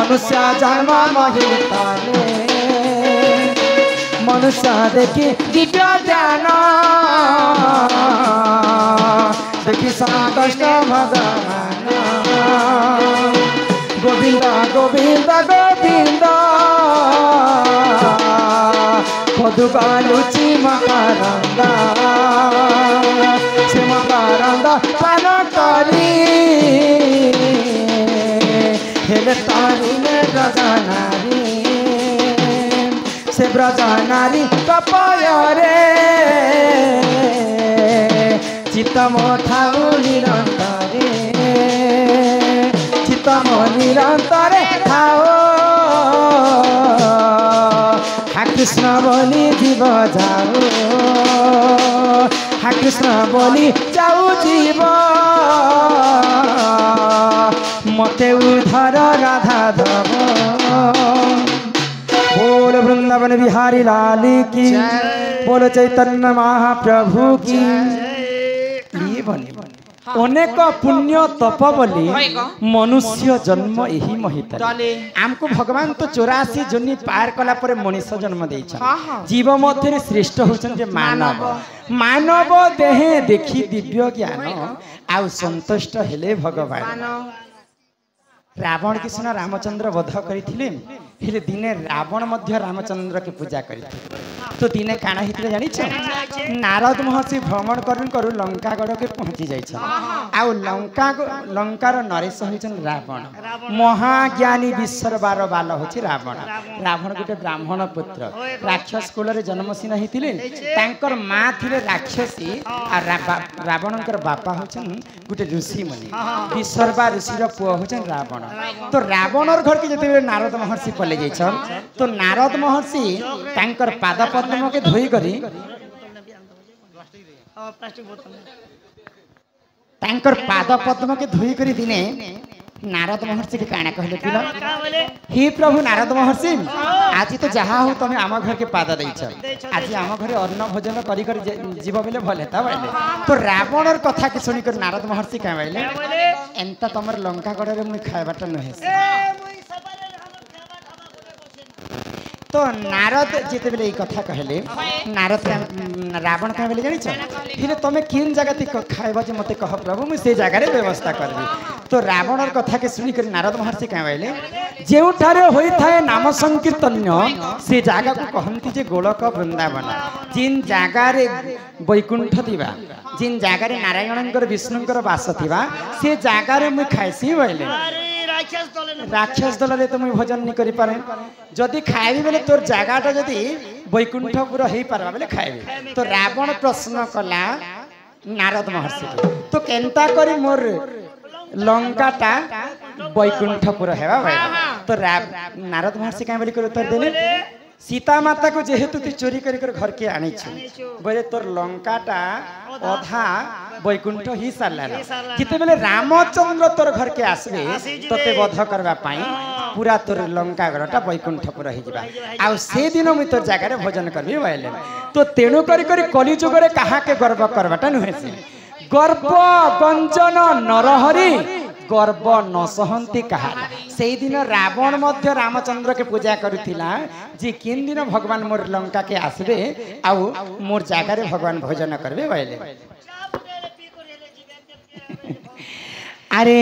मनुष्य जन्म महिताने मनुष्य देखी दिव्य ज्ञान देखी संतुष्ट भगवान गोविंद गोविंद गोविंद मधुबालुची मकरंदा से मकरंदा पान करी हेले तारी ने ब्रजनारी से ब्रजनारी कपयरे चित्तम थाउ निरंतरे चित्तम निरंतरे थाओ कृष्ण बोली जीव जाऊ हा कृष्ण बोली जाऊ जीव मते उधर राधा दब बोल वृंदावन बिहारी लाल की बोल चैतन्य महाप्रभु की ये बने अनेक पुण्य तप बोली मनुष्य जन्म यही महिता आमको भगवान तो 84 जोनी पार कला पर मनुष्य जन्म दे जीव मध्य श्रेष्ठ होचन मानव मानव देहे देखी दिव्य ज्ञान आउ संतुष्ट हेले भगवान रावण की सुना रामचंद्र वध करथिले हेले दिने रावण मध्य रामचंद्र के पूजा करथिले तो दिने काना हितले जानि छ नारद महर्षि भ्रमण करन करू लंका गड़ के पहुंची जाय छ आ लंकार नरेश होचन रावण महाज्ञानी विश्वरबार बाल होछि रावण रावण गोटे ब्राह्मण पुत्र राक्षस कुल रे जन्मसीन हितिले तांकर मां थिले राक्षसी आ रावणकर बापा होचन गोटे ऋषि मुनि विश्वरबा ऋषि रो पुओ होचन रावण तो रावणर घर के जते नारद महर्षि पले जाय छ तो नारद महर्षि तांकर पाद पद्म के धोई करी तांकर पाद पद्म के धोई करी दिने नारद महर्षि के काना कहले पिला हे प्रभु नारद महर्षि आज तो जहा हो तमे आम घर के पाद दैछ आज आम घर अन्न भोजन करी कर जीव बेले भले ता बैले तो रावणर कथा के सुनी कर नारद महर्षि का बैले एंता तमर लंका गड़ रे मुई खायबाटा नहे तो नारद जिते बेले कथा कहले नारद रावण क्या बेले जानी फिर तुम किन जगह थी खाइब जे मते कह प्रभु मुझे से जगह व्यवस्था करबी तो रावणर कथा के सुनी कर नारद महर्षि क्या कहले जेउ ठारे होई थाए नाम संकीर्तन से जगह को कहंती जे गोलक वृंदावन जिन जगह रे वैकुंठ थिबा जिन जगह रे नारायणकर विष्णुकर वास थिबा से जगह रे मुई खाइसी बोले राक्षस दल रे तो मुई भोजन नहीं करि पारे जदि खाइबी बेले तोर जगाटा जदि वैकुंठपुर हो पारबा बेले खाइबी तो रावण प्रश्न कला नारद महर्षि तो केनता करी मोर लंकाटा वैकुंठपुर हेबा भाई तो नारद महर्षि काय बोली कर उत्तर देले सीता माता को जेहेतु तू चोरी कर घर के आनी बोले तोर लंकाटा अधा वैकुंठ ही सारा जिते बेले रामचंद्र तोर घर के आसबे तोते वध करबा पाई पूरा तोर लंका गड़टा वैकुंठपुर हो जावा आ से दिन मुई तोर जगह भोजन करबी बोले तो तेणु करी कली जुग रे कहा के गर्व करबाटा नुहे से गर्व गंजन नरहरि गर्व न सहंती कहा से दिन रावण मध्य रामचंद्र के पूजा करुथिला जे किन दिन भगवान मोर लंका के आसबे आउ मोर जगह रे भगवान भोजन करबे बोले अरे